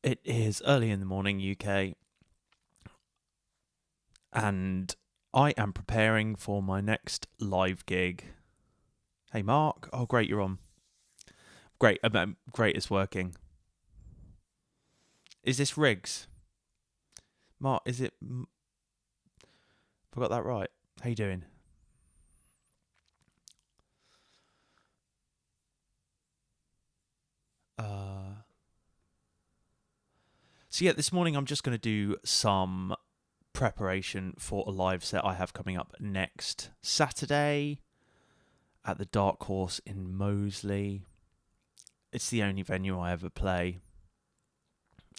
It is early in the morning, UK, and I am preparing for my next live gig. Hey, Mark. Oh, great, you're on. Great, great, it's working. Is this Riggs? Mark, is it... Have I got that right? How you doing? So yeah, this morning I'm just going to do some preparation for a live set I have coming up next Saturday at the Dark Horse in Moseley. It's the only venue I ever play.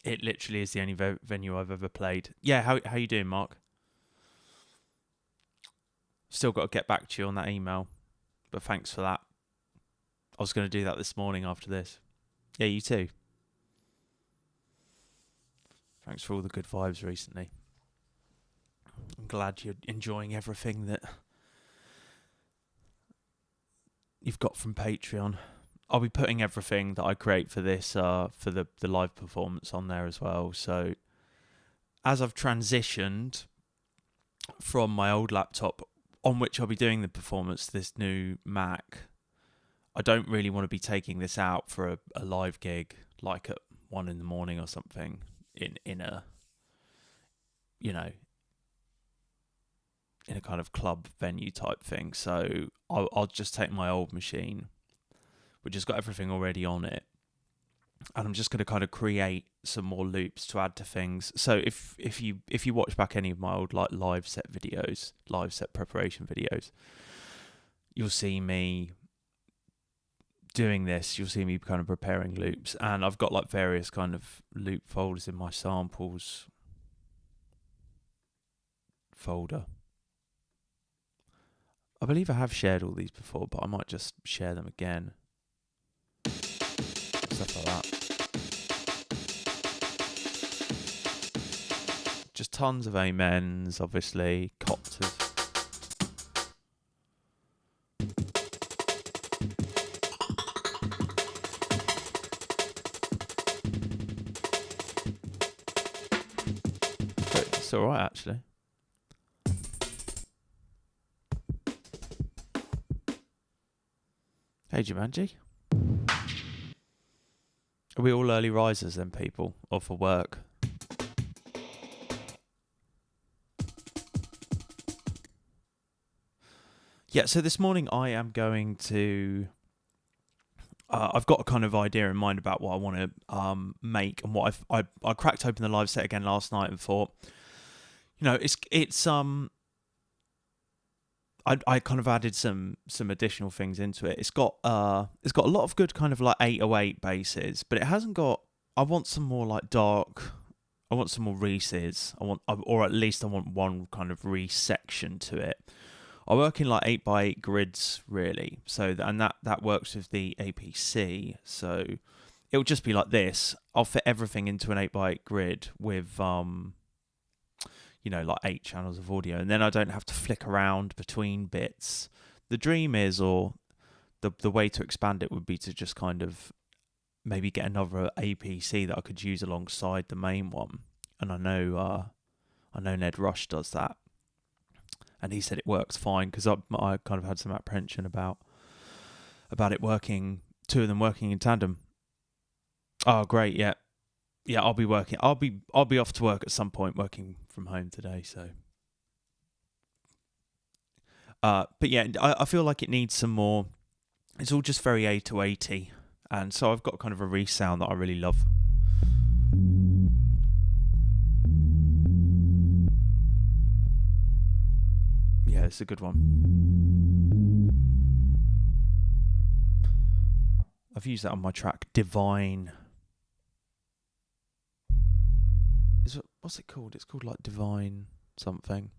It literally is the only venue I've ever played. Yeah, how you doing, Mark? Still got to get back to you on that email, but thanks for that. I was going to do that this morning after this. Yeah, you too. Thanks for all the good vibes recently. I'm glad you're enjoying everything that you've got from Patreon. I'll be putting everything that I create for this, for the live performance on there as well. So as I've transitioned from my old laptop on which I'll be doing the performance, this new Mac, I don't really want to be taking this out for a live gig like at 1 a.m. or something in a, you know, in a kind of club venue type thing. So I'll just take my old machine, which has got everything already on it, and I'm just going to kind of create some more loops to add to things. So if you watch back any of my old like live set videos, live set preparation videos, you'll see me doing this. You'll see me kind of preparing loops, and I've got like various kind of loop folders in my samples folder. I believe I have shared all these before, but I might just share them again. Stuff like that. Just tons of amens, obviously, copters. It's alright, actually. Hey, Jumanji. Are we all early risers then, people? Or for work? Yeah, so this morning I am going to... I've got a kind of idea in mind about what I want to make, and what I cracked open the live set again last night and thought, you know, it's I kind of added some additional things into it. It's got a lot of good kind of like 808 basses, but it hasn't got. I want some more like dark. I want some more Reese's. Or at least I want one kind of Reese section to it. I work in like 8x8 grids really, so that works with the APC. So it'll just be like this. I'll fit everything into an 8x8 grid with you know, like 8 channels of audio, and then I don't have to flick around between bits. The dream is, or the way to expand it would be to just kind of maybe get another APC that I could use alongside the main one. And I know Ned Rush does that, and he said it works fine, because I kind of had some apprehension about it working, two of them working in tandem. Oh, great, yeah. Yeah, I'll be working. I'll be off to work at some point, working from home today. So, but yeah, I feel like it needs some more. It's all just very 808-y, and so I've got kind of a resound that I really love. Yeah, it's a good one. I've used that on my track Divine. What's it called? It's called like Divine something.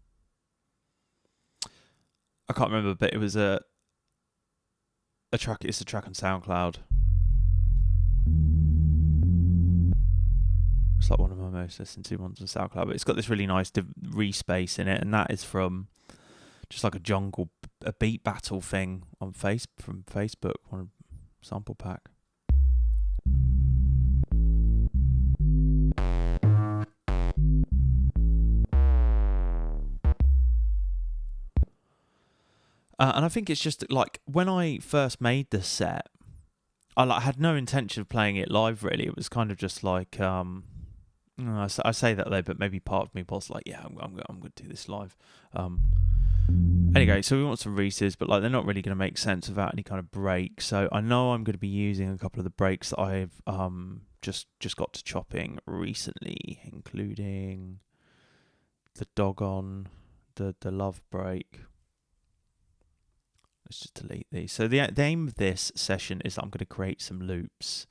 I can't remember, but it was a track. It's a track on SoundCloud. It's like one of my most listened to ones on SoundCloud, but it's got this really nice re-space in it, and that is from just like a beat battle thing on from Facebook, one sample pack. And I think it's just like when I first made the set, I had no intention of playing it live. Really, it was kind of just like I say that though, but maybe part of me was like, yeah, I'm going to do this live. Anyway, so we want some Reese's, but like they're not really going to make sense without any kind of break. So I know I'm going to be using a couple of the breaks that I've just got to chopping recently, including the doggone the love break. Let's just delete these. So the aim of this session is that I'm going to create some loops.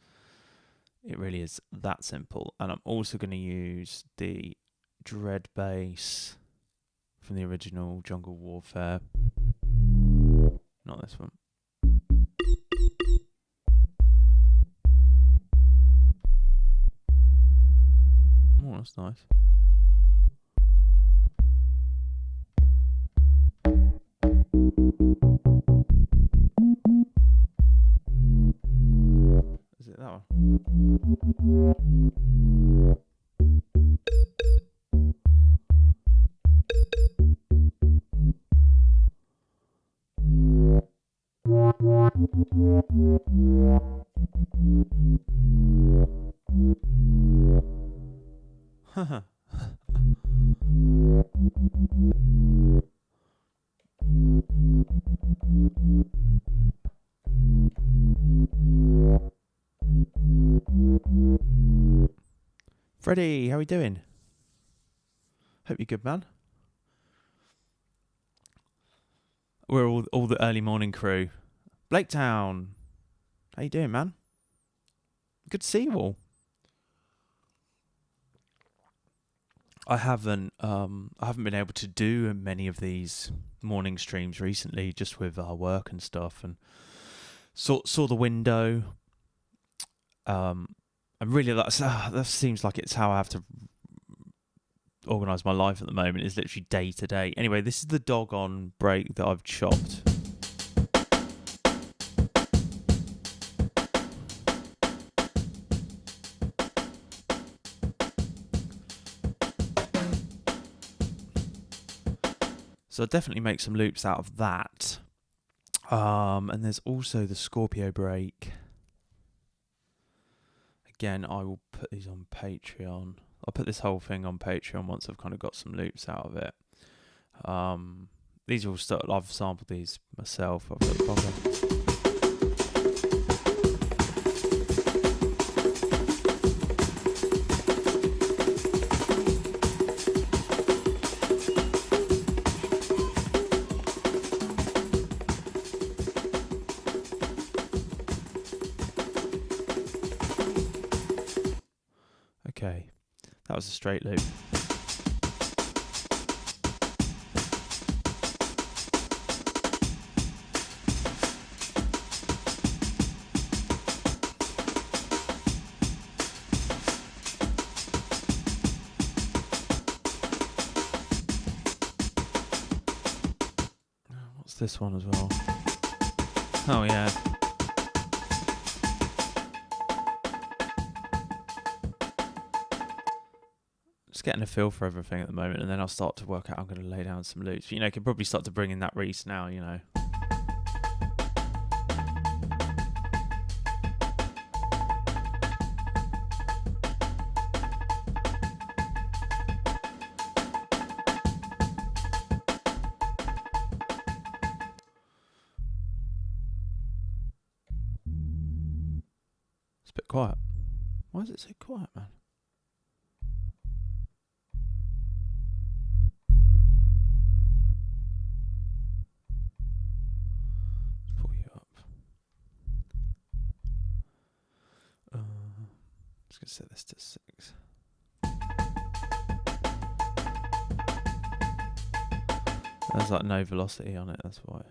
It really is that simple. And I'm also going to use the dread bass from the original Jungle Warfare. Not this one. Oh, that's nice. Is it that one? Haha. Freddie, how are you doing? Hope you're good, man. We're all the early morning crew. Blaketown, how you doing, man? Good to see you all. I haven't been able to do many of these morning streams recently, just with our work and stuff, and saw the window. And really, that seems like it's how I have to organise my life at the moment. Is literally day to day. Anyway, this is the doggone break that I've chopped. So I'll definitely make some loops out of that. And there's also the Scorpio break. Again, I will put these on Patreon. I'll put this whole thing on Patreon once I've kind of got some loops out of it. These are all stuff, I've sampled these myself. I've got the bongo. Okay, that was a straight loop. What's this one as well? Oh yeah. Getting a feel for everything at the moment, and then I'll start to work out I'm going to lay down some loops. You know, I can probably start to bring in that Reese now, you know. It's a bit quiet. Why is it so quiet, man? Set this to 6. There's like no velocity on it, that's why.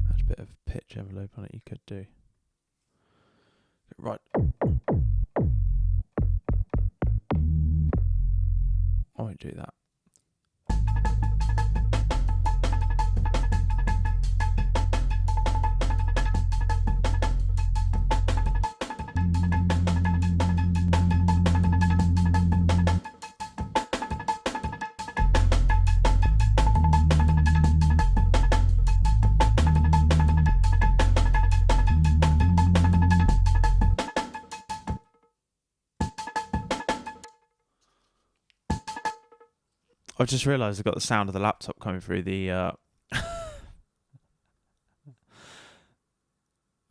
Add a bit of pitch envelope on it, you could do. Right. I won't do that. I just realised I got the sound of the laptop coming through the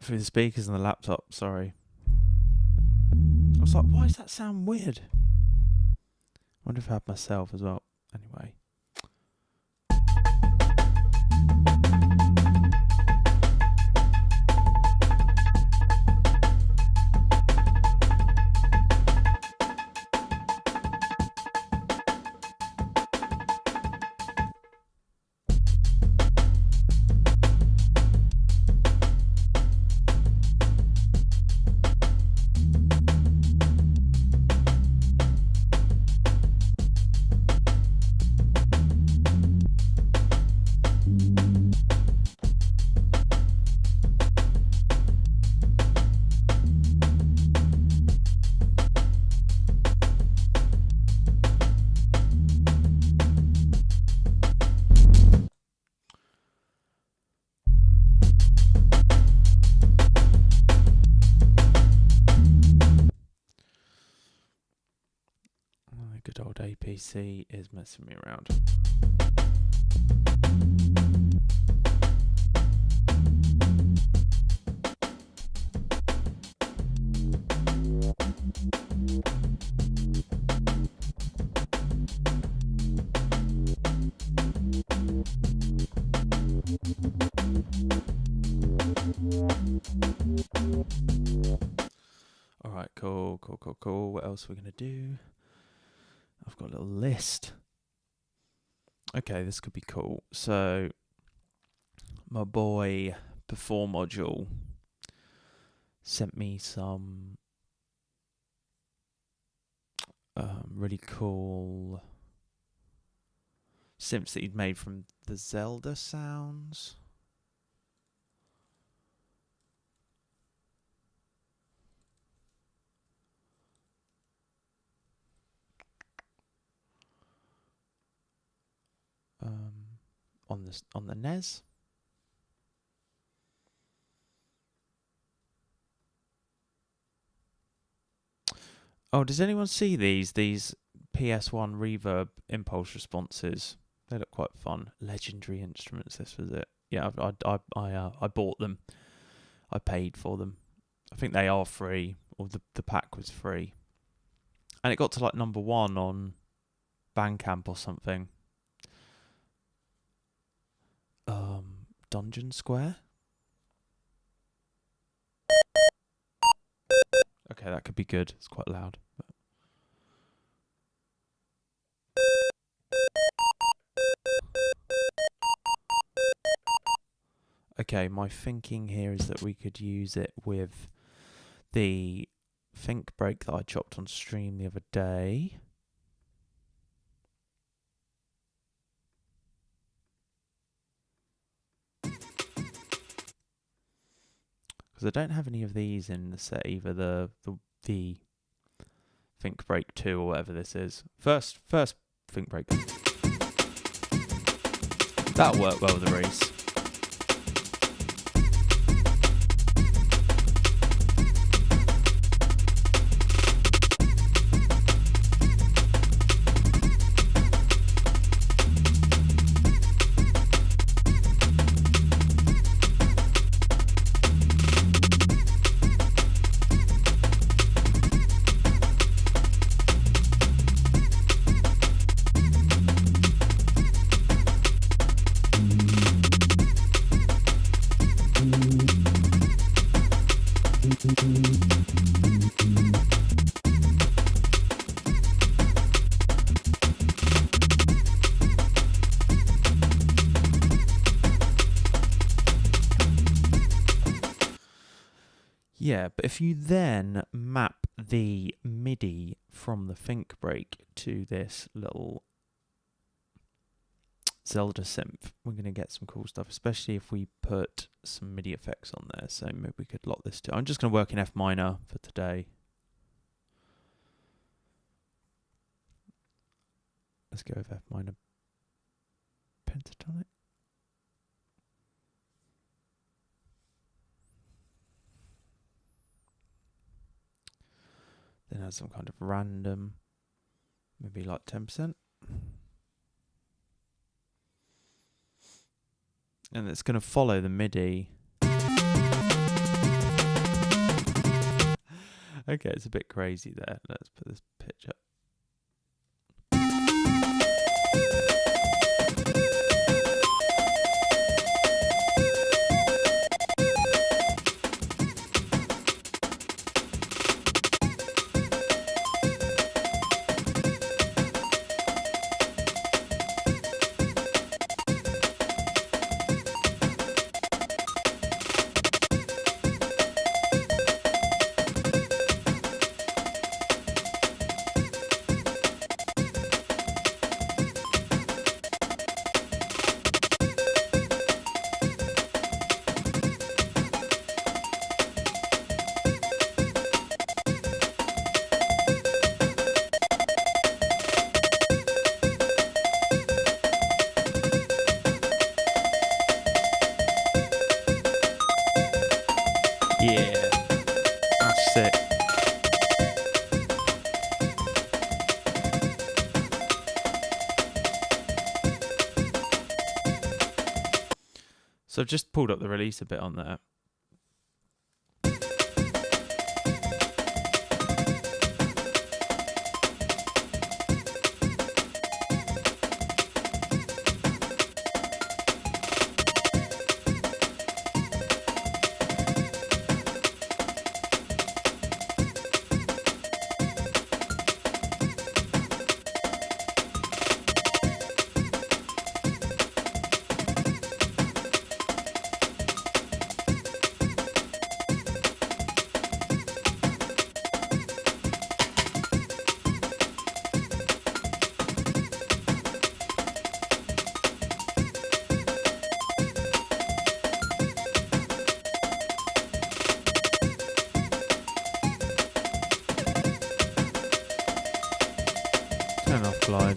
through the speakers on the laptop. Sorry. I was like, why does that sound weird? I wonder if I had myself as well. Anyway. Good old APC is messing me around. Alright, cool. What else are we going to do? I've got a little list. Okay, this could be cool. So, my boy Before Module sent me some really cool synths that he'd made from the Zelda sounds. On the NES. Oh, does anyone see these PS1 reverb impulse responses? They look quite fun. Legendary Instruments. This was it. Yeah, I bought them. I paid for them. I think they are free, or the pack was free, and it got to like number 1 on Bandcamp or something. Dungeon Square. Okay, that could be good. It's quite loud. Okay, my thinking here is that we could use it with the Think Break that I chopped on stream the other day. Because I don't have any of these in the set either. The Think Break 2 or whatever this is. First Think Break. That'll work well with the Reese. Yeah, but if you then map the MIDI from the Think Break to this little Zelda synth, we're going to get some cool stuff, especially if we put some MIDI effects on there. So maybe we could lock this to. I'm just going to work in F minor for today. Let's go with F minor pentatonic. Then add some kind of random, maybe like 10%. and it's going to follow the MIDI. Okay, it's a bit crazy there. Let's put this pitch up. Yeah, that's sick. So I've just pulled up the release a bit on there. Turn off glide.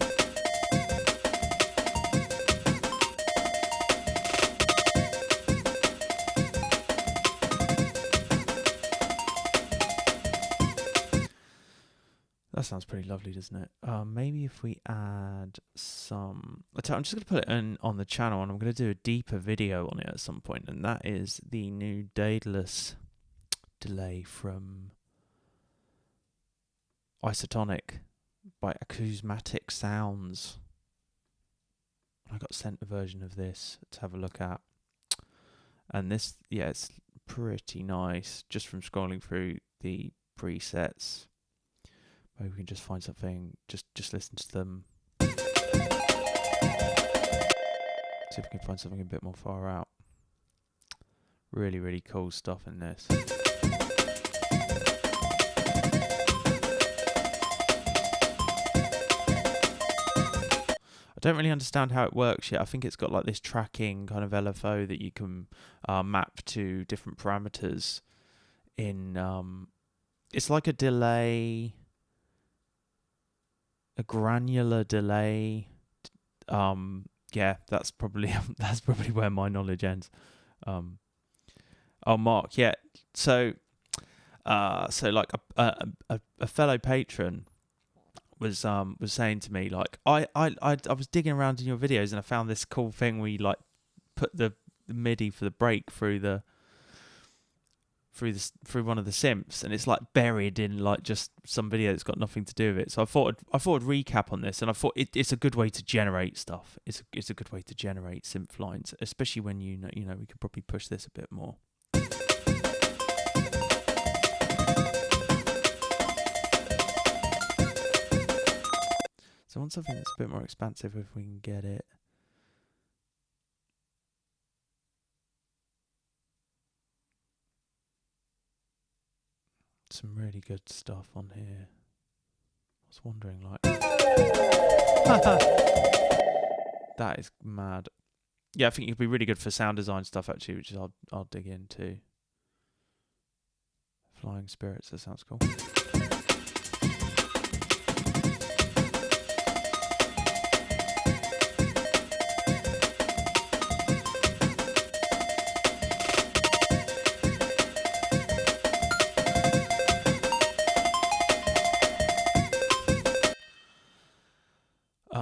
That sounds pretty lovely, doesn't it? Maybe if we add some... I'm just going to put it on the channel, and I'm going to do a deeper video on it at some point, and that is the new Daedalus delay from Isotonic by Acousmatic Sounds. I got sent a version of this to have a look at, and this, yeah, it's pretty nice just from scrolling through the presets. Maybe we can just find something, just listen to them. See if we can find something a bit more far out. Really, really cool stuff in this. I don't really understand how it works yet. I think it's got like this tracking kind of LFO that you can map to different parameters in... it's like a delay... a granular delay. Yeah, that's probably where my knowledge ends. Oh, Mark, yeah. So like a fellow patron was saying to me, like, I was digging around in your videos and I found this cool thing where you like put the MIDI for the break through one of the simps, and it's like buried in like just some video that's got nothing to do with it. So I thought I'd recap on this, and I thought it's a good way to generate stuff. It's a good way to generate synth lines, especially when you know we could probably push this a bit more. So I want something that's a bit more expansive if we can get it. Some really good stuff on here. I was wondering, like... That is mad. Yeah, I think it could be really good for sound design stuff, actually, which I'll dig into. Flying Spirits, that sounds cool.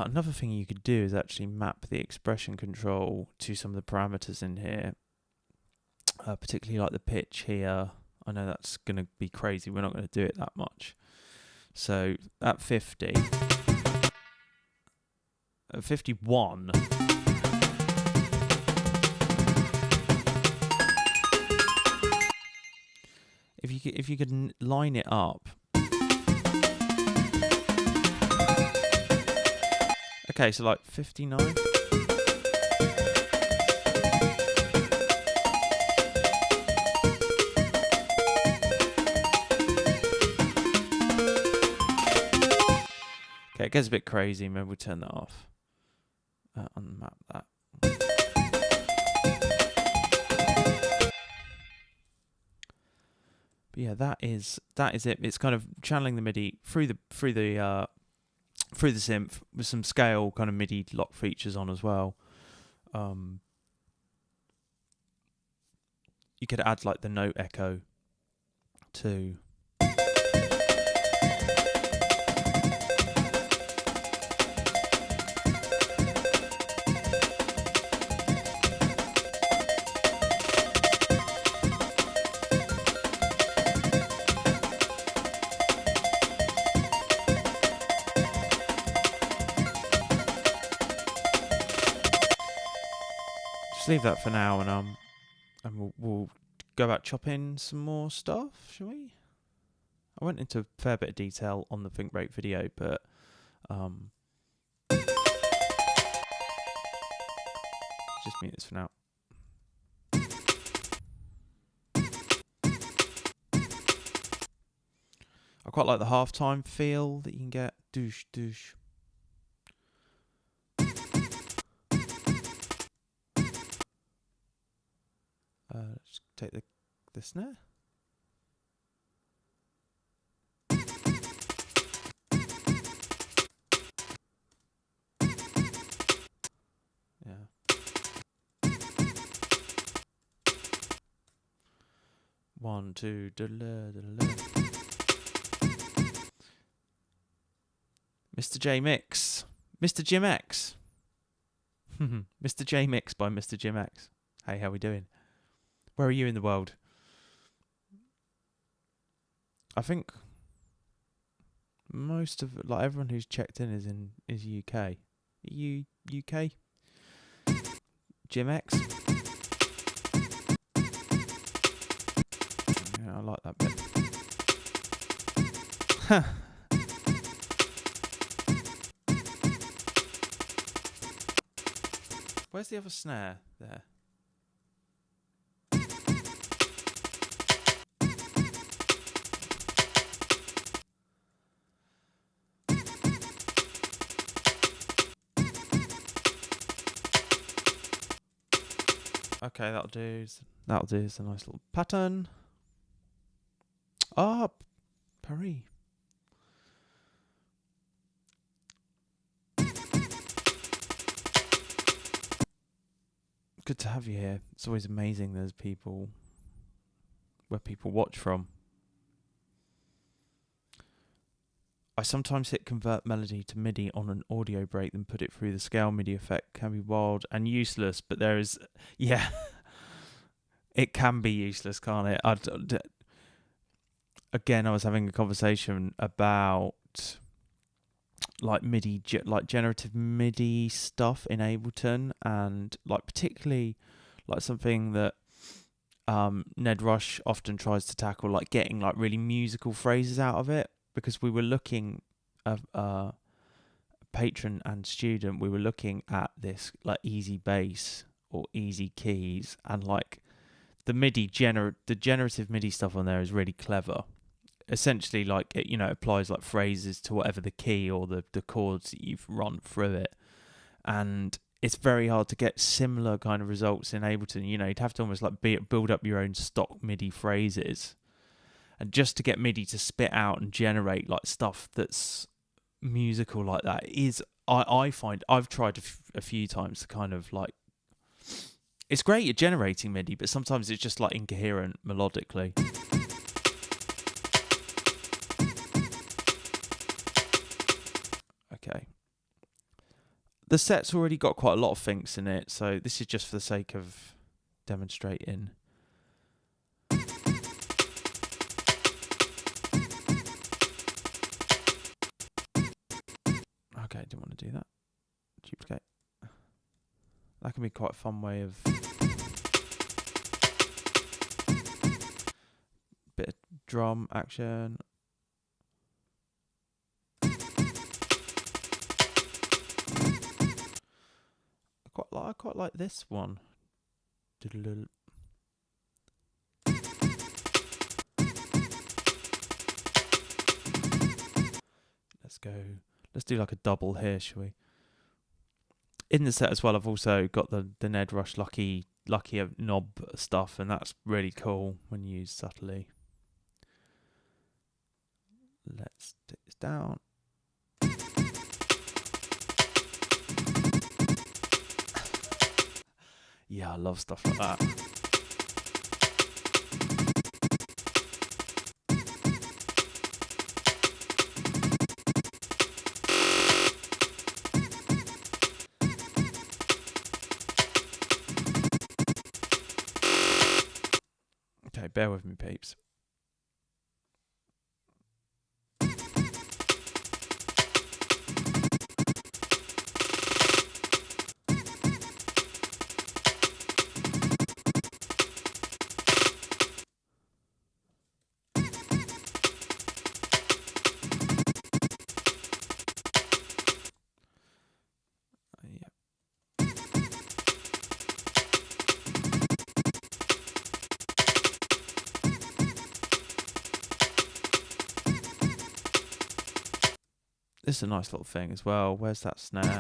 Another thing you could do is actually map the expression control to some of the parameters in here, particularly like the pitch here. I know that's going to be crazy. We're not going to do it that much. So at 50, at 51, if you could line it up. Okay, so like 59. Okay, it gets a bit crazy. Maybe we'll turn that off. Unmap that. But yeah, that is it. It's kind of channeling the MIDI through the synth with some scale kind of MIDI lock features on as well. You could add like the note echo too. Leave that for now, and we'll go about chopping some more stuff, shall we? I went into a fair bit of detail on the Think Break video, but just mute this for now. I quite like the halftime feel that you can get. Douche, douche. Let's take the snare. Yeah. One, two, Mr. J Mix. Mr. Jim X. Mr. J Mix by Mr. Jim X. Hey, how we doing? Where are you in the world? I think most of like everyone who's checked in is UK. You UK? Jim X. Yeah, I like that bit. Where's the other snare there? Okay, that'll do. That'll do. It's a nice little pattern. Ah, Paris. Good to have you here. It's always amazing. There's people where people watch from. I sometimes hit convert melody to MIDI on an audio break, then put it through the scale MIDI effect. Can be wild and useless, but there is, yeah, it can be useless, can't it? Again, I was having a conversation about like MIDI, like generative MIDI stuff in Ableton, and like particularly like something that Ned Rush often tries to tackle, like getting like really musical phrases out of it. Because we were looking at patron and student, we were looking at this like easy bass or easy keys, and like the MIDI the generative MIDI stuff on there is really clever. Essentially, like it, applies like phrases to whatever the key or the chords that you've run through it, and it's very hard to get similar kind of results in Ableton. You'd have to almost like build up your own stock MIDI phrases. And just to get MIDI to spit out and generate like stuff that's musical like that is, I find, I've tried a few times to kind of like, it's great at generating MIDI, but sometimes it's just like incoherent melodically. Okay. The set's already got quite a lot of thinks in it, so this is just for the sake of demonstrating. Okay, didn't want to do that. Duplicate. That can be quite a fun way of bit of drum action. I quite like this one. Let's go. Let's do like a double here, shall we? In the set as well, I've also got the Ned Rush Lucky knob stuff, and that's really cool when used subtly. Let's take this down. Yeah, I love stuff like that. Okay, bear with me, peeps. This is a nice little thing as well. Where's that snare?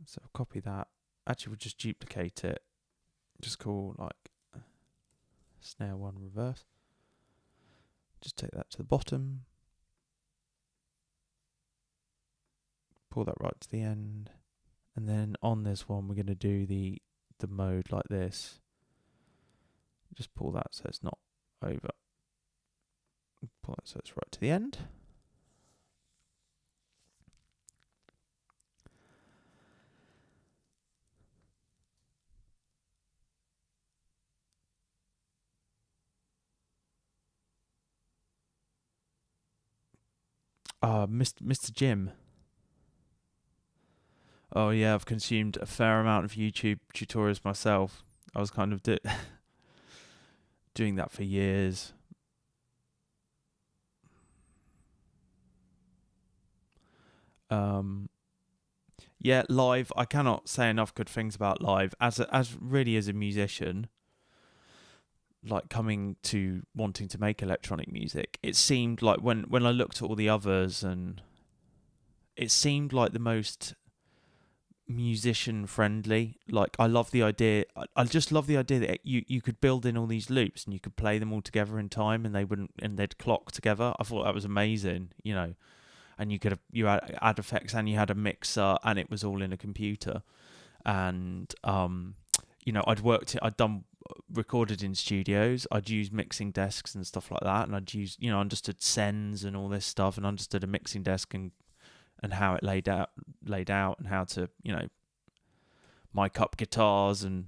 So copy that. Actually, we'll just duplicate it. Just call like snare 1 reverse. Just take that to the bottom. Pull that right to the end. And then on this one, we're going to do the mode like this. Just pull that so it's not over. Pull that so it's right to the end. Mr. Jim. Oh yeah, I've consumed a fair amount of YouTube tutorials myself. I was kind of doing that for years. Yeah, live. I cannot say enough good things about live. As really as a musician, like coming to wanting to make electronic music, it seemed like when I looked at all the others, and it seemed like the most musician friendly. Like I love the idea. I just love the idea that you could build in all these loops and you could play them all together in time, and they'd clock together. I thought that was amazing, you know. And you add effects, and you had a mixer, and it was all in a computer. And you know, I'd done recorded in studios. I'd use mixing desks and stuff like that, and I'd use, you know, understood sends and all this stuff, and understood a mixing desk and how it laid out, and how to, you know, mic up guitars and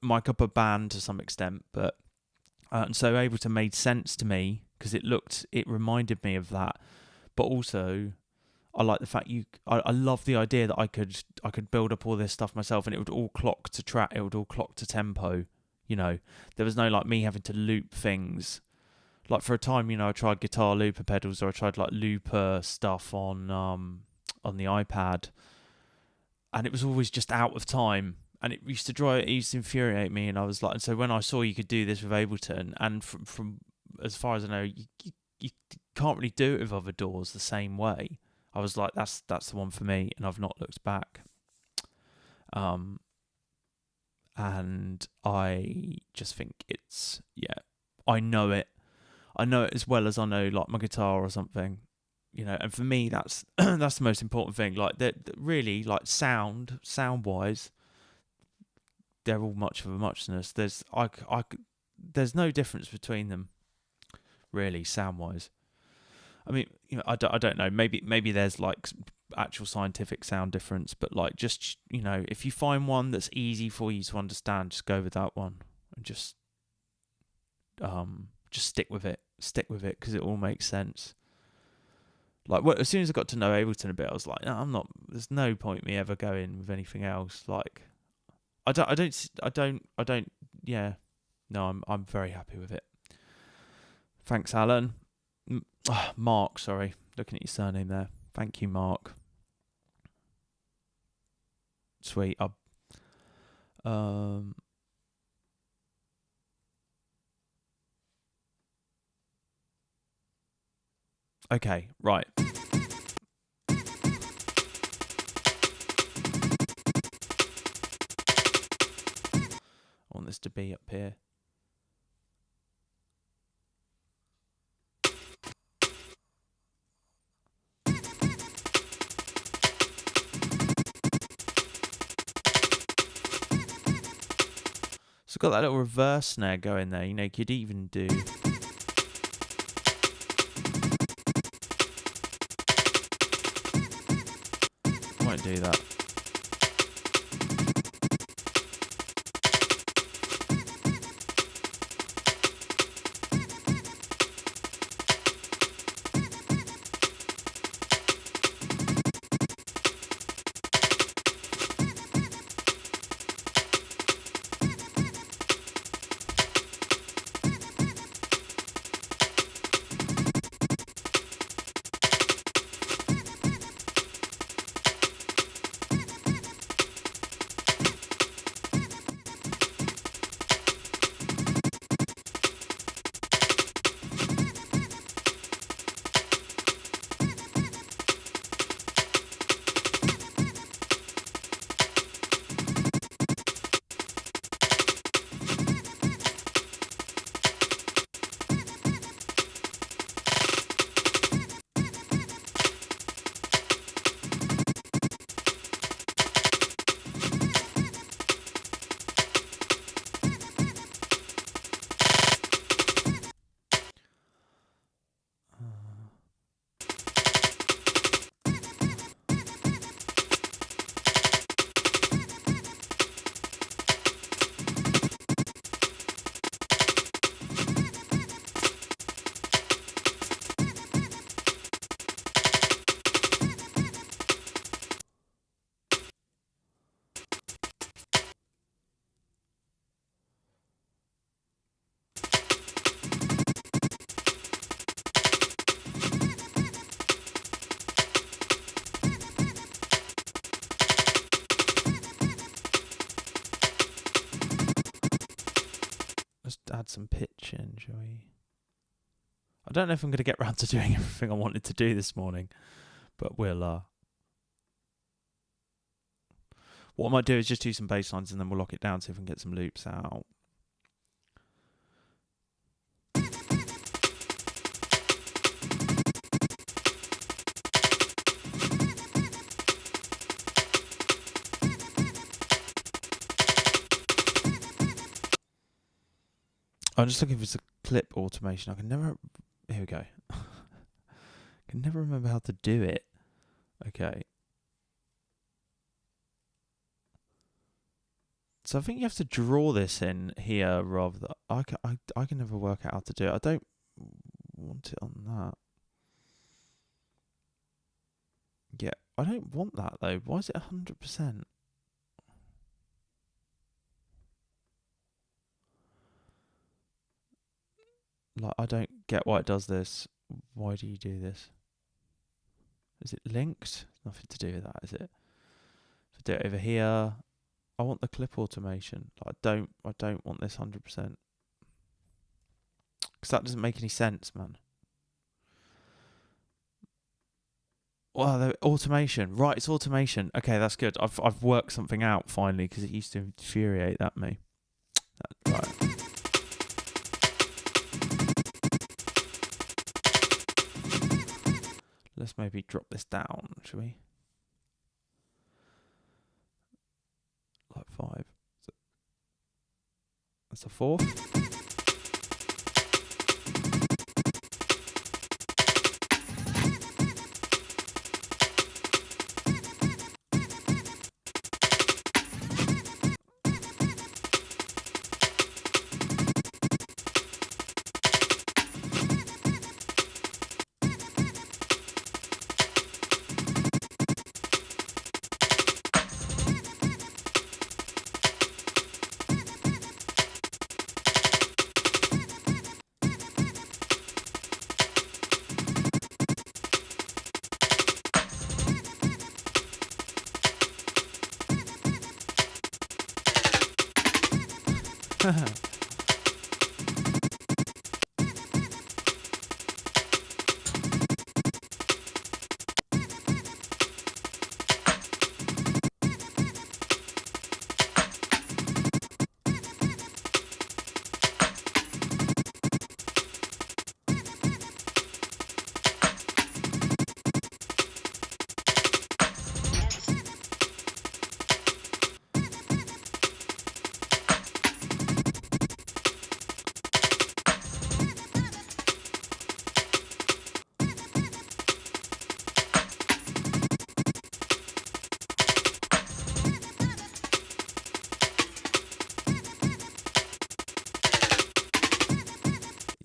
mic up a band to some extent. But and so Ableton made sense to me because it reminded me of that. But also, I like the fact I love the idea that I could build up all this stuff myself, and it would all clock to track. It would all clock to tempo. You know, there was no like me having to loop things. Like for a time, you know, I tried guitar looper pedals, or I tried like looper stuff on the iPad, and it was always just out of time. And it used to infuriate me. And I was like, and so when I saw you could do this with Ableton, and from as far as I know, you can't really do it with other DAWs the same way. I was like, that's the one for me, and I've not looked back. And I just think it's, yeah, I know it as well as I know like my guitar or something, you know. And for me, that's that's the most important thing. Like that really, like sound wise, they're all much of a muchness. There's no difference between them, really, sound wise. I mean, you know, I don't know. Maybe there's like actual scientific sound difference, but like just, you know, if you find one that's easy for you to understand, just go with that one and just stick with it. Stick with it because it all makes sense. Like, well, as soon as I got to know Ableton a bit, I was like, no, I'm not. There's no point me ever going with anything else. Like, I don't. Yeah, no, I'm very happy with it. Thanks, Alan. Mark, sorry, looking at your surname there. Thank you, Mark. Sweet. Okay, right. I want this to be up here. So I've got that little reverse snare going there. You know, you could even do... I won't do that. Let's add some pitch in, shall we? I don't know if I'm going to get round to doing everything I wanted to do this morning, but we'll... What I might do is just do some bass lines and then we'll lock it down so we can get some loops out. I'm just looking for some clip automation. I can never... Here we go. I can never remember how to do it. Okay. So I think you have to draw this in here rather than... I can never work out how to do it. I don't want it on that. Yeah, I don't want that though. Why is it 100%? Like, I don't get why it does this. Why do you do this? Is it linked? Nothing to do with that, is it? If I do it over here, I want the clip automation. Like, I don't want this 100%. Because that doesn't make any sense, man. Well, the automation. Right, it's automation. Okay, that's good. I've worked something out finally because it used to infuriate me. Right. Let's maybe drop this down, shall we? Like 5. That's a 4.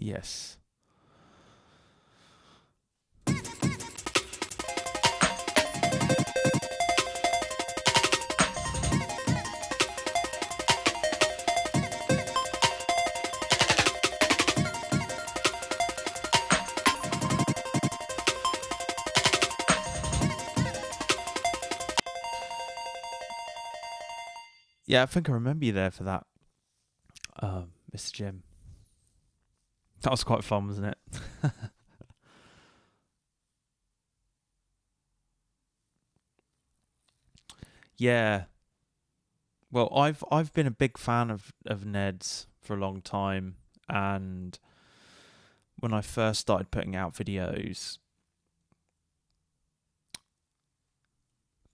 Yes. Yeah, I think I remember you there for that, Mr. Jim. That was quite fun, wasn't it? Yeah. Well, I've been a big fan of Ned's for a long time, and when I first started putting out videos,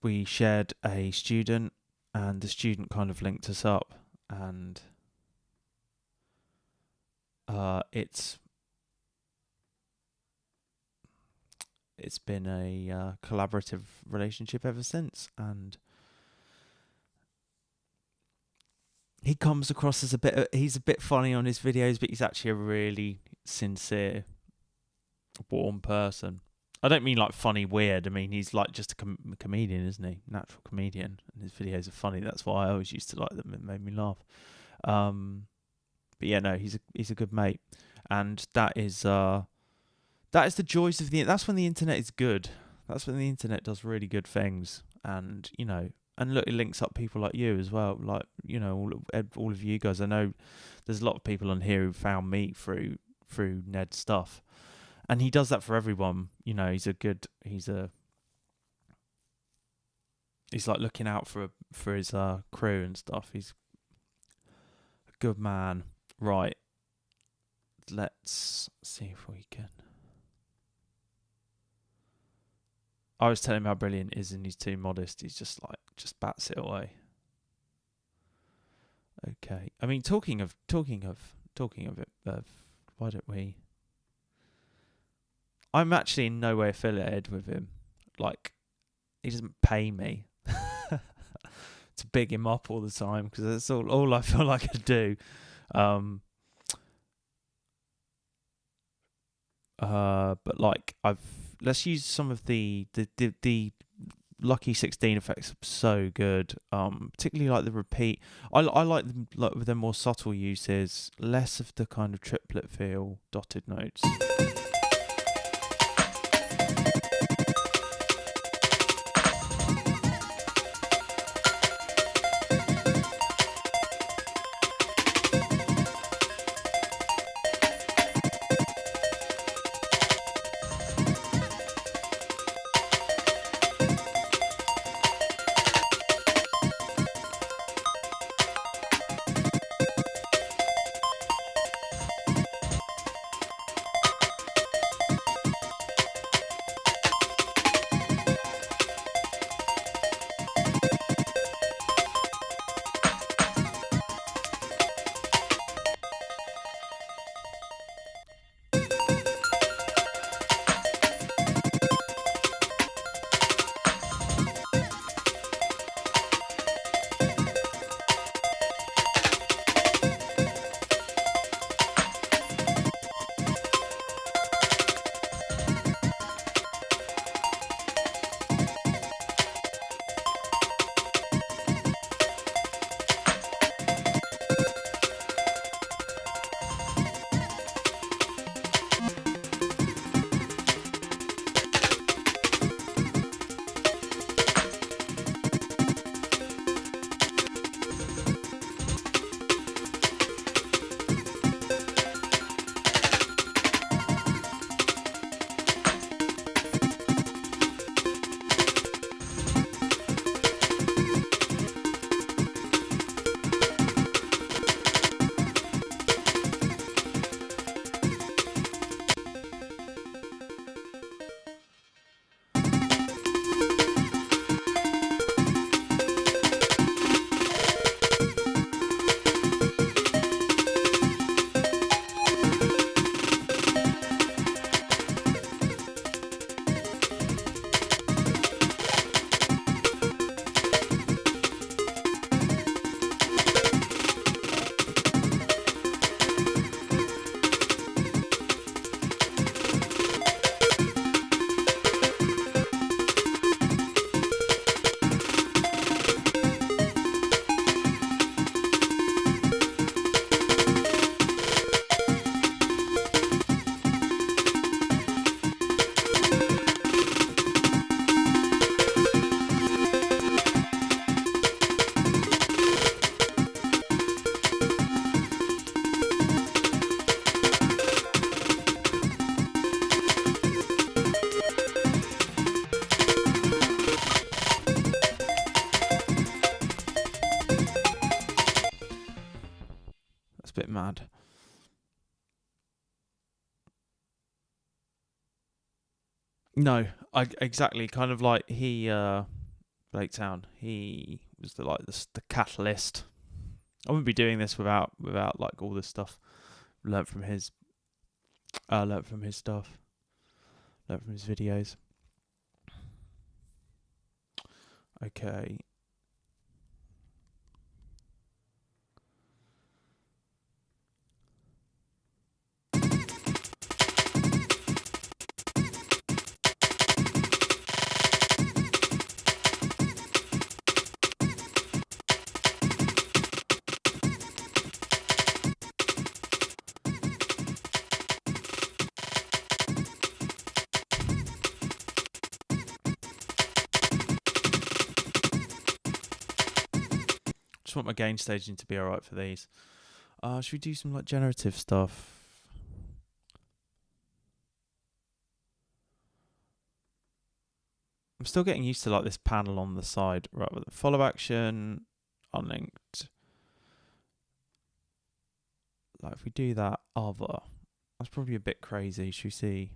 we shared a student, and the student kind of linked us up, and it's been a collaborative relationship ever since, and he comes across as he's a bit funny on his videos, but he's actually a really sincere, warm person. I don't mean like funny weird. I mean he's like just a comedian, isn't he? Natural comedian, and his videos are funny. That's why I always used to like them. It made me laugh. But yeah, no, he's a good mate, and that is the joys of that's when the internet is good. That's when the internet does really good things, and you know, and look, it links up people like you as well. Like, you know, all of you guys. I know there's a lot of people on here who found me through Ned's stuff, and he does that for everyone. You know, he's like looking out for his crew and stuff. He's a good man. Right. Let's see if we can. I was telling him how brilliant he is, and he's too modest. He's just bats it away. Okay. I mean, talking of it, why don't we? I'm actually in no way affiliated with him. Like, he doesn't pay me to big him up all the time, because that's all I feel like I do. But like let's use some of the Lucky 16 effects. Are so good. Particularly like the repeat. I like them like with their more subtle uses, less of the kind of triplet feel, dotted notes. mad. No, exactly. Kind of like Blaketown. He was the catalyst. I wouldn't be doing this without like all this stuff. Learned from his stuff. Learned from his videos. Okay. Just want my gain staging to be alright for these. Should we do some like generative stuff? I'm still getting used to like this panel on the side. Right, with the follow action, unlinked. Like if we do that other, that's probably a bit crazy. Should we see?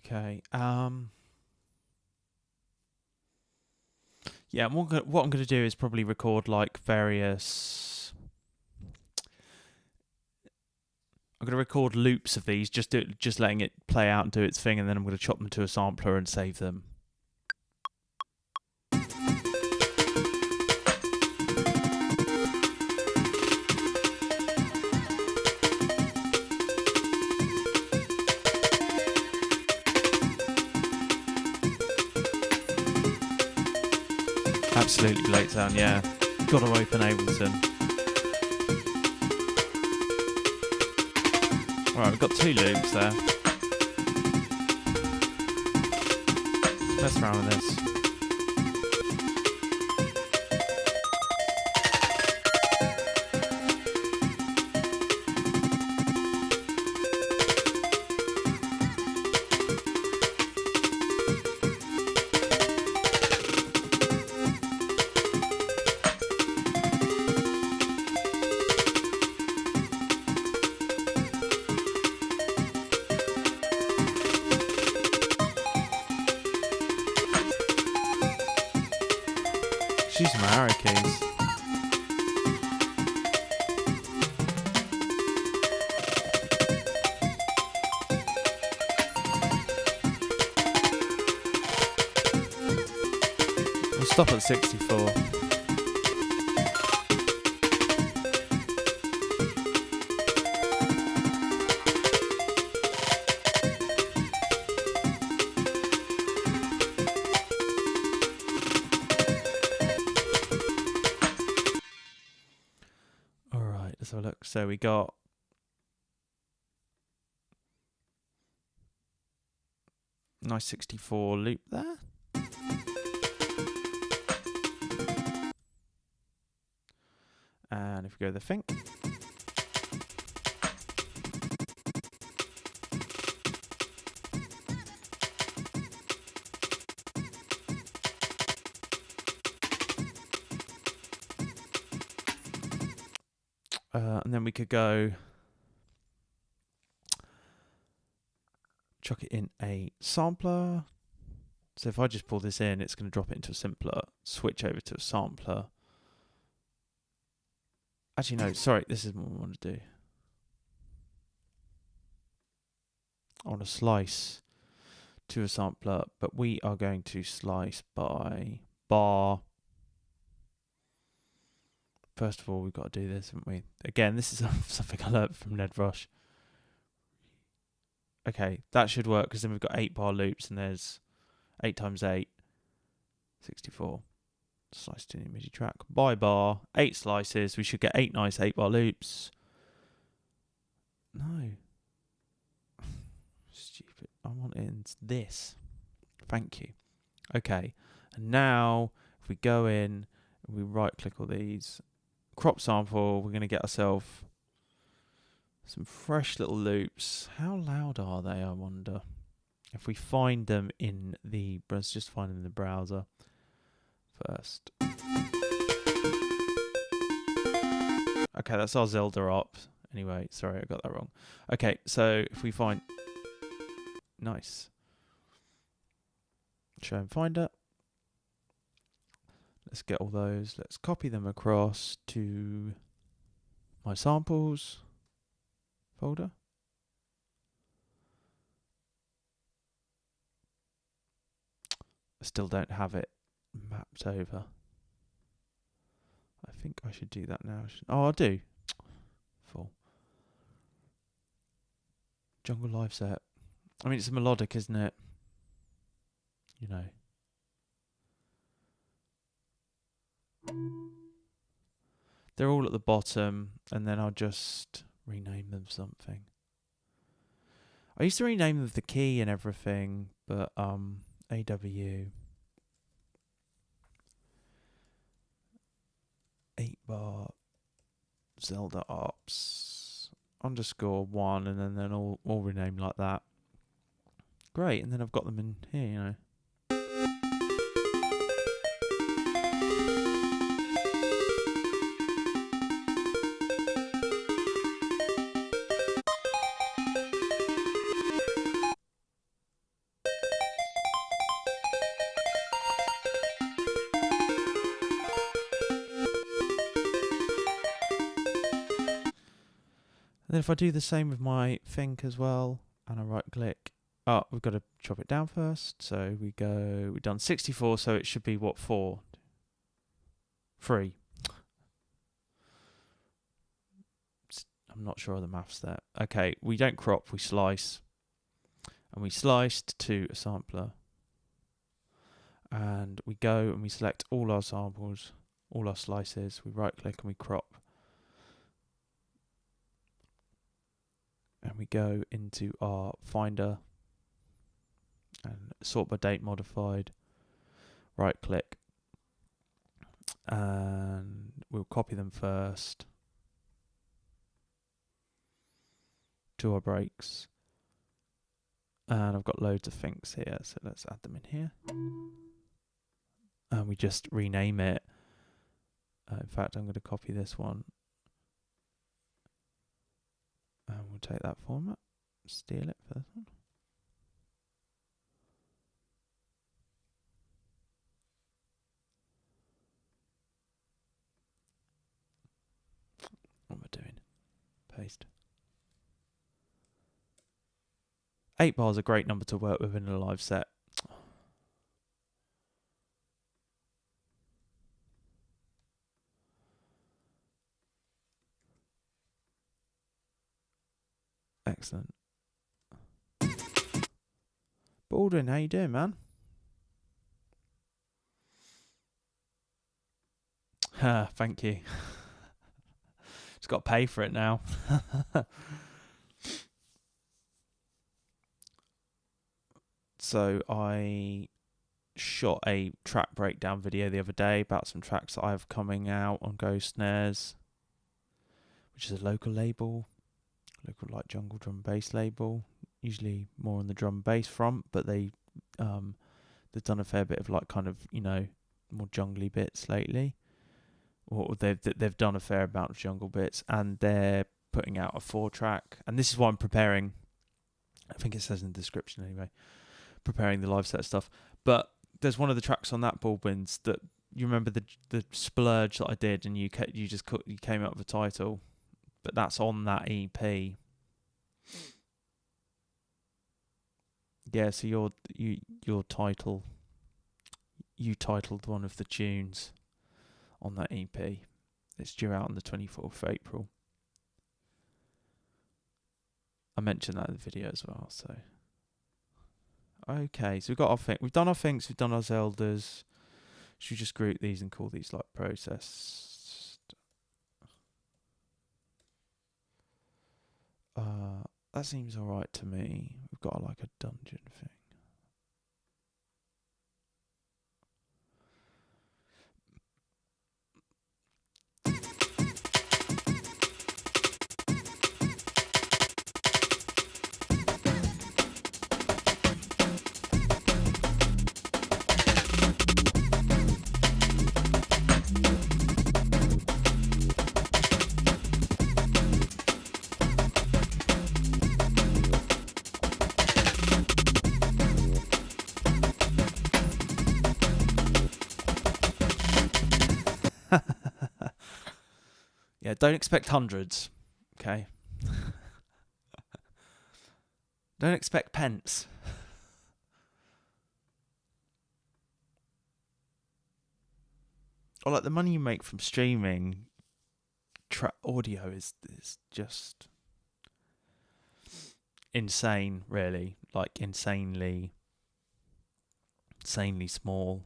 Okay. Yeah. What I'm gonna do is probably record like various. I'm gonna record loops of these, just letting it play out and do its thing, and then I'm gonna chop them to a sampler and save them. Absolutely, Blaketown, yeah. Gotta open Ableton. Alright, we've got 2 loops there. Let's mess around with this. She's some arrow keys. We'll stop at 64. Let's have a look. So we got nice 64 loop there. And if we go to the thing. And then we could go chuck it in a sampler. So if I just pull this in, it's going to drop it into a simpler, switch over to a sampler. Actually, no, sorry, this is what I want to do. I want to slice to a sampler, but we are going to slice by bar. First of all, we've got to do this, haven't we? Again, this is something I learned from Ned Rush. Okay, that should work, because then we've got 8 bar loops, and there's 8 times 8, 64. Slice to the MIDI track by bar, 8 slices. We should get 8 nice 8 bar loops. No. Stupid. I want it in this. Thank you. Okay. And now, if we go in and we right click all these, crop sample, we're going to get ourselves some fresh little loops. How loud are they, I wonder? If we find them in the, let's just find them in the browser first. Okay, that's our Zelda up. Anyway, sorry, I got that wrong. Okay, so if we find, nice. Show and finder. Let's get all those. Let's copy them across to my samples folder. I still don't have it mapped over. I think I should do that now. Oh, I do. Full. Jungle Live Set. I mean, it's melodic, isn't it? You know. They're all at the bottom, and then I'll just rename them something. I used to rename them with the key and everything, but AW 8 bar Zelda Ops _1, and then all renamed like that. Great, and then I've got them in here, you know. And then if I do the same with my Think as well, and I right click, we've got to chop it down first. So we've done 64, so it should be what, 4? 3. I'm not sure of the maths there. Okay, we don't crop, we slice. And we sliced to a sampler. And we go and we select all our samples, all our slices. We right click and we crop. And we go into our finder and sort by date modified. Right click. And we'll copy them first to our breaks. And I've got loads of things here, so let's add them in here. And we just rename it. In fact, I'm going to copy this one. And we'll take that format, steal it for this one. What am I doing? Paste. 8 bars is a great number to work with in a live set. Excellent. Baldwin, how you doing, man? Thank you. Just got to pay for it now. So I shot a track breakdown video the other day about some tracks that I have coming out on Ghost Snares, which is a local label, local like jungle drum bass label, usually more on the drum bass front, but they've done a fair bit of like kind of, you know, more jungly bits lately. or they've done a fair amount of jungle bits, and they're putting out a 4-track. And this is why I'm preparing. I think it says in the description anyway. Preparing the live set stuff, but there's one of the tracks on that Baldwin's that you remember the splurge that I did, and you came up with a title, but that's on that EP. Yeah, so your title, you titled one of the tunes on that EP. It's due out on the 24th of April. I mentioned that in the video as well. So okay, so we've got our thing. We've done our things. We've done our Zeldas. Should we just group these and call these like processed? That seems alright to me. We've got like a dungeon thing. Yeah, don't expect hundreds, okay? Don't expect pence. Or like the money you make from streaming audio is just insane, really. Like insanely small.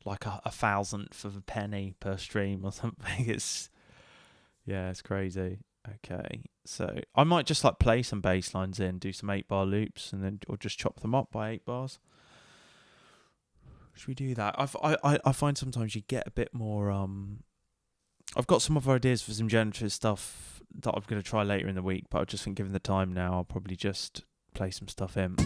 Like a thousandth of a penny per stream or something. It's crazy. Okay, so I might just like play some bass lines in, do some 8-bar loops, and then or just chop them up by 8 bars. Should we do that? I find sometimes you get a bit more. I've got some other ideas for some generative stuff that I'm going to try later in the week, but I just think given the time now, I'll probably just play some stuff in.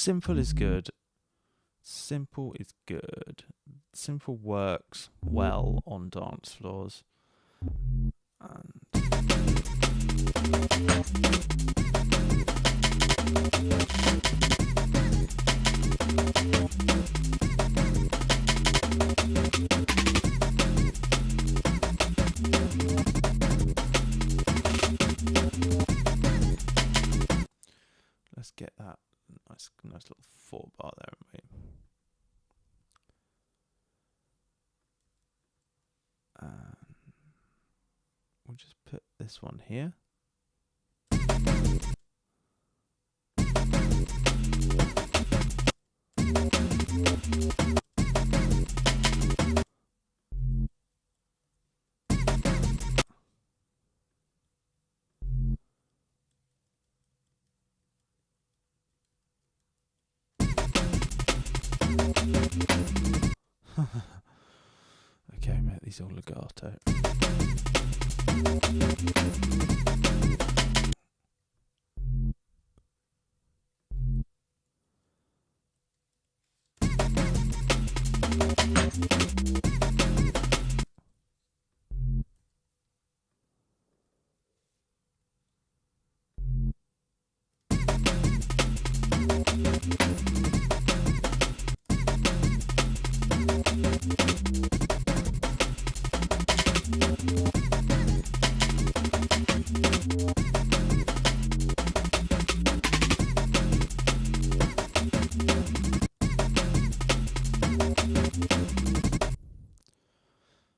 Simple is good. Simple is good. Simple works well on dance floors. And let's get that nice little 4-bar there, mate. We'll just put this one here. Okay, mate, these all legato.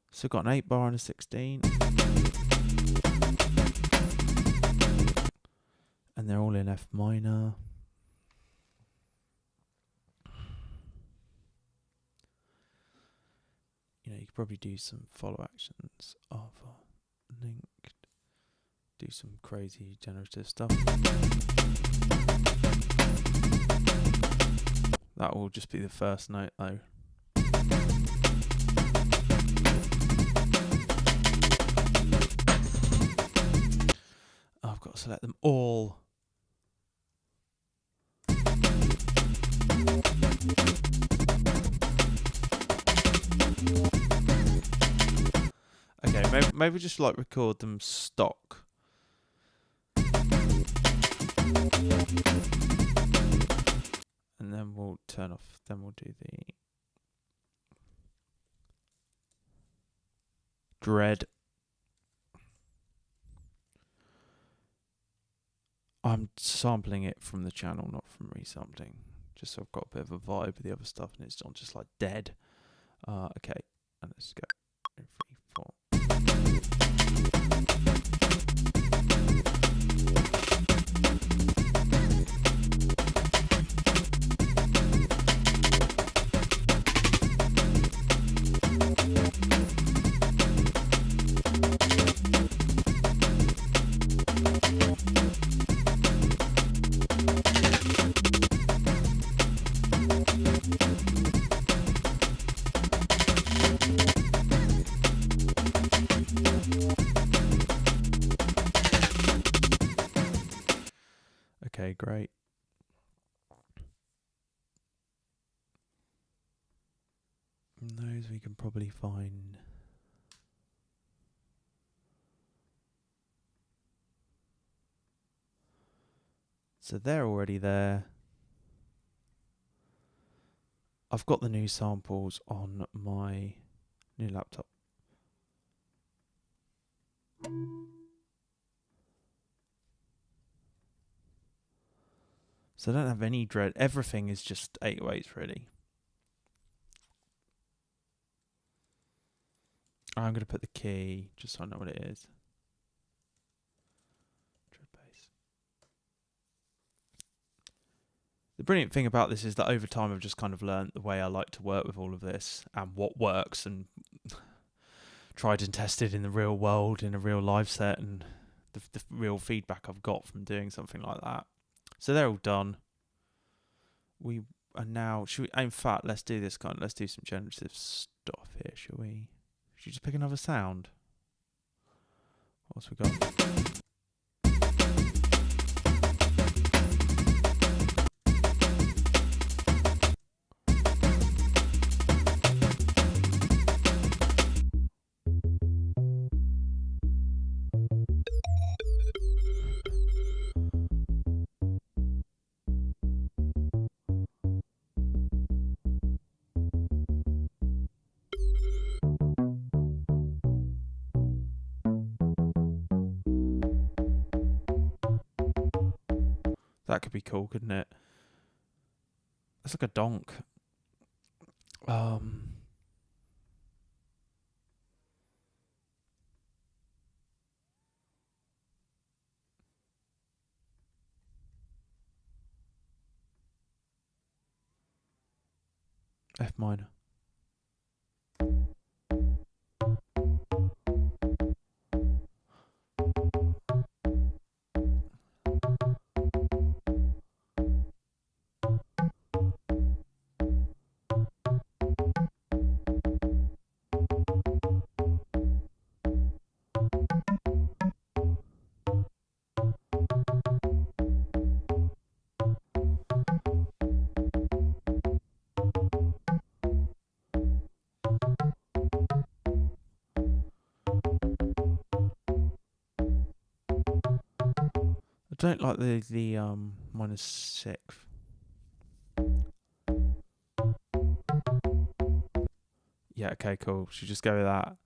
So got an 8-bar and a 16. And they're all in F minor. You know, you could probably do some follow actions of linked, do some crazy generative stuff. That will just be the first note though. I've got to select them all. Okay, maybe just like record them stock. And then we'll turn off, then we'll do the dread. I'm sampling it from the channel, not from resampling. Just so I've got a bit of a vibe with the other stuff and it's not just like dead. Okay, and let's go. 3, 4. Okay, great. And those we can probably find. So they're already there. I've got the new samples on my new laptop. So I don't have any dread. Everything is just 808s really. I'm going to put the key just so I know what it is. Dread bass. The brilliant thing about this is that over time I've just kind of learned the way I like to work with all of this and what works and tried and tested in the real world, in a real live set, and the real feedback I've got from doing something like that. So they're all done. We are now, should we, in fact, let's do this kind of, let's do some generative stuff here, shall we? Should we just pick another sound? What else we got? That could be cool, couldn't it? It's like a donk. F minor. I don't like the minor sixth. Yeah, okay, cool. Should just go with that.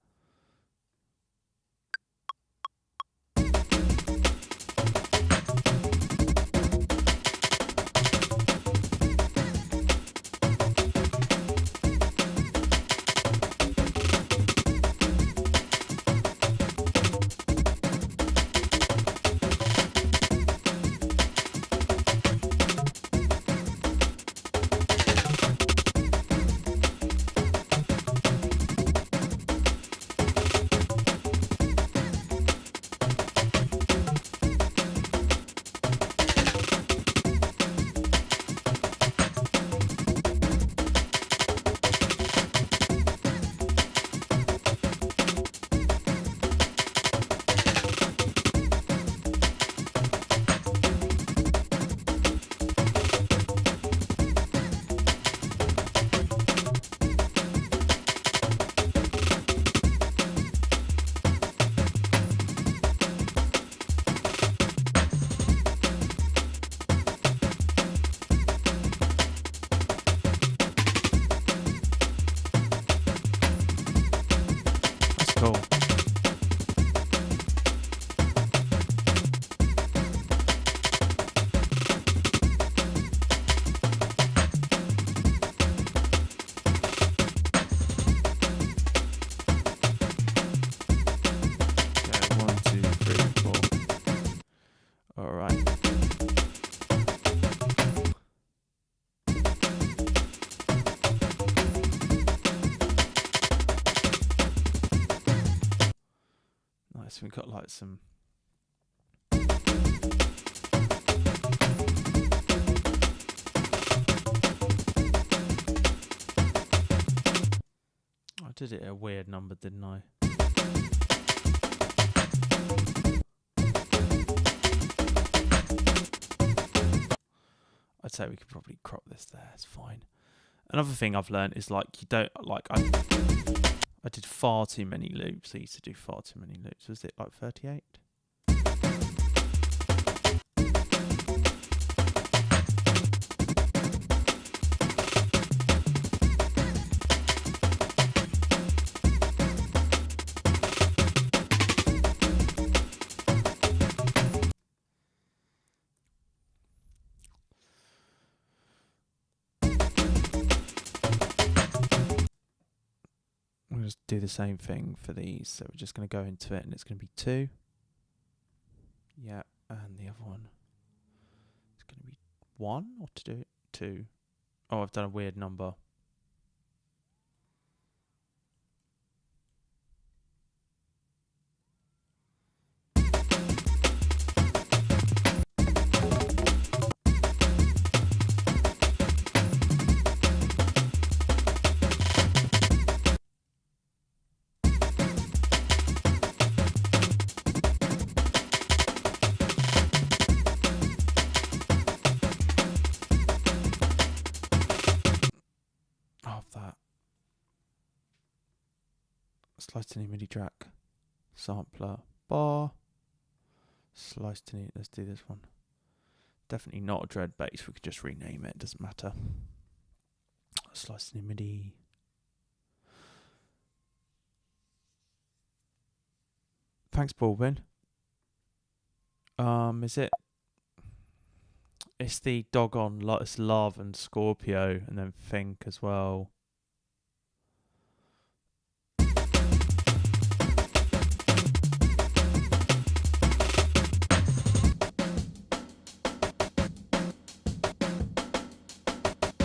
Cool. Okay, 1, 2, 3, 4. All right. Nice. We've got like some. I did it at a weird number, didn't I? I'd say we could probably crop this there. It's fine. Another thing I've learned is like you don't like I did far too many loops. I used to do far too many loops. Was it like 38? We'll just do the same thing for these. So we're just going to go into it and it's going to be 2. Yeah, and the other one is going to be 1 or 2. Oh, I've done a weird number. That slice to new MIDI track, sampler, bar, slice to new. Let's do this one. Definitely not a dread bass. We could just rename it. Doesn't matter. Slice to new MIDI. Thanks, Baldwin. Is it It's the doggone Lotus Love and Scorpio, and then Think as well.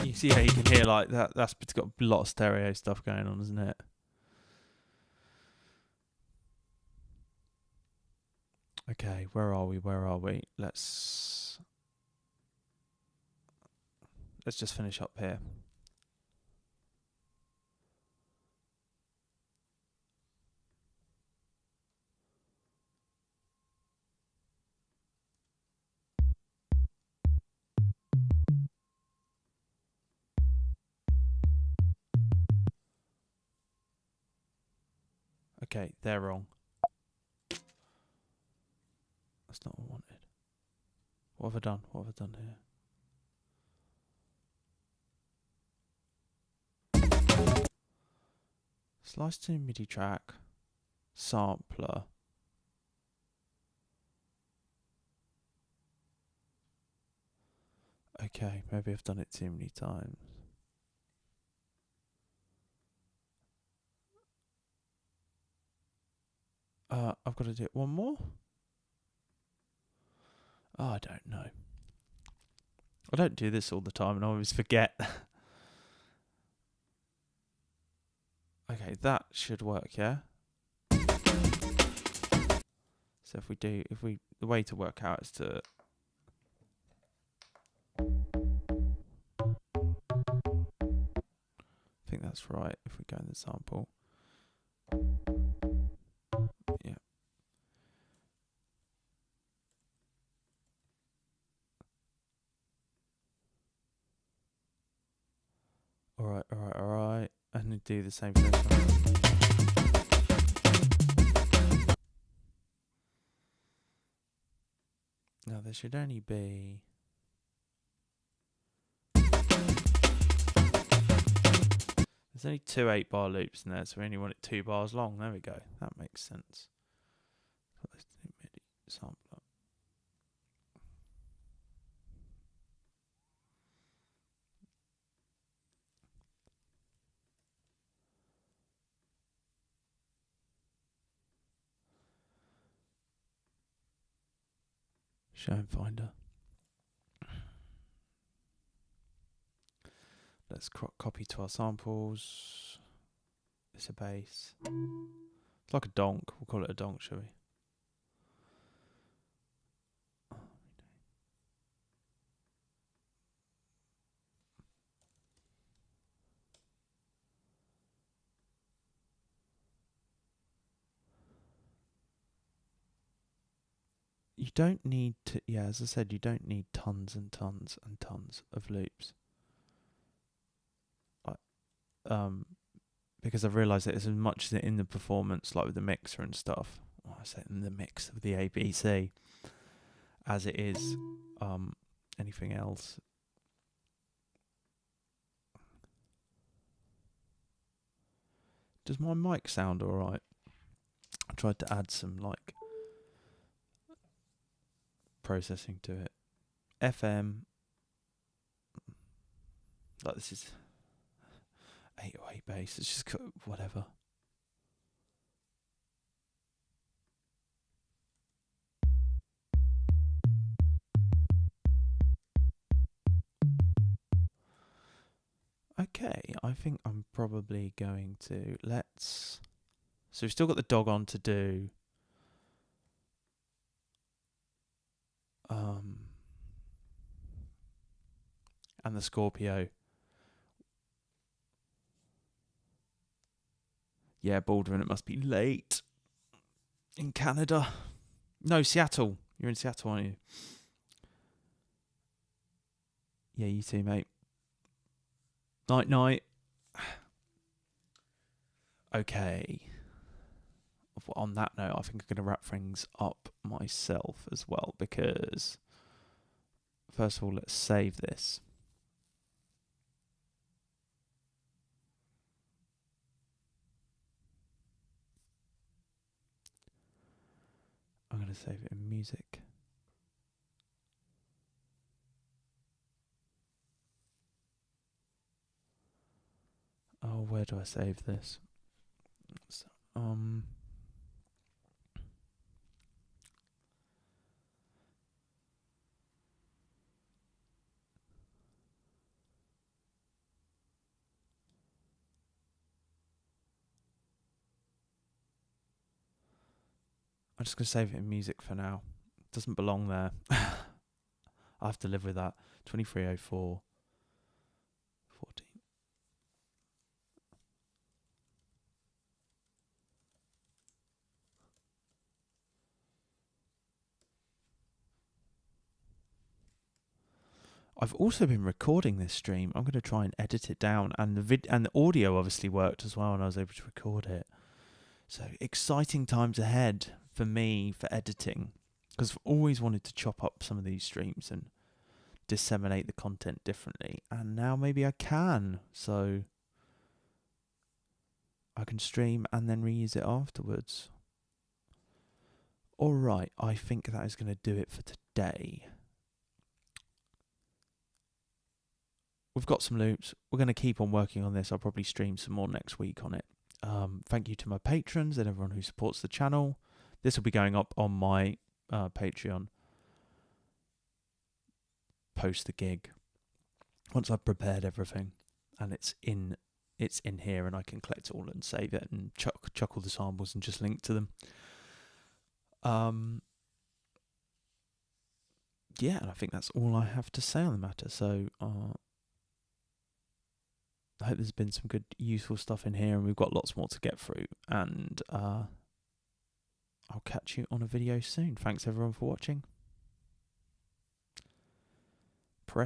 You see how you can hear like that? That's got a lot of stereo stuff going on, isn't it? Okay, where are we? Where are we? Let's just finish up here. Okay, they're wrong. That's not what I wanted. What have I done? What have I done here? Slice to MIDI track. Sampler. Okay, maybe I've done it too many times. I've got to do it one more? Oh, I don't know. I don't do this all the time and I always forget. Okay, that should work, yeah? So the way to work out is to... I think that's right if we go in the sample. Yeah. Alright. And then do the same thing. Now there should only be... There's only 2 8-bar loops in there, so we only want it 2 bars long. There we go. That makes sense. MIDI sampler. Show and finder. Let's copy to our samples. It's a bass. It's like a donk. We'll call it a donk, shall we? You don't need to, yeah, as I said, you don't need tons and tons and tons of loops. Because I've realised that it's as much in the performance, like with the mixer and stuff, I say in the mix of the ABC, as it is anything else. Does my mic sound alright? I tried to add some like processing to it. FM, like this is 808 bass, it's just whatever. Okay, I think I'm probably going to so we've still got the dog on to do. And the Scorpio. Yeah, Baldwin, it must be late. In Canada. No, Seattle. You're in Seattle, aren't you? Yeah, you too, mate. Night. Okay. On that note, I think I'm going to wrap things up myself as well, because first of all, let's save this. I'm going to save it in music. do I save this? So, I'm just going to save it in music for now. It doesn't belong there. I have to live with that. 2304 14. I've also been recording this stream. I'm going to try and edit it down, and the audio obviously worked as well, and I was able to record it. So exciting times ahead for me for editing, because I've always wanted to chop up some of these streams and disseminate the content differently, and now maybe I can. So I can stream and then reuse it afterwards. Alright, I think that is going to do it for today. We've got some loops. We're going to keep on working on this. I'll probably stream some more next week on it. Thank you to my patrons and everyone who supports the channel. This will be going up on my Patreon post the gig once I've prepared everything and it's in here, and I can collect it all and save it and chuck all the samples and just link to them. Yeah, and I think that's all I have to say on the matter. So I hope there's been some good, useful stuff in here, and we've got lots more to get through. And I'll catch you on a video soon. Thanks everyone for watching.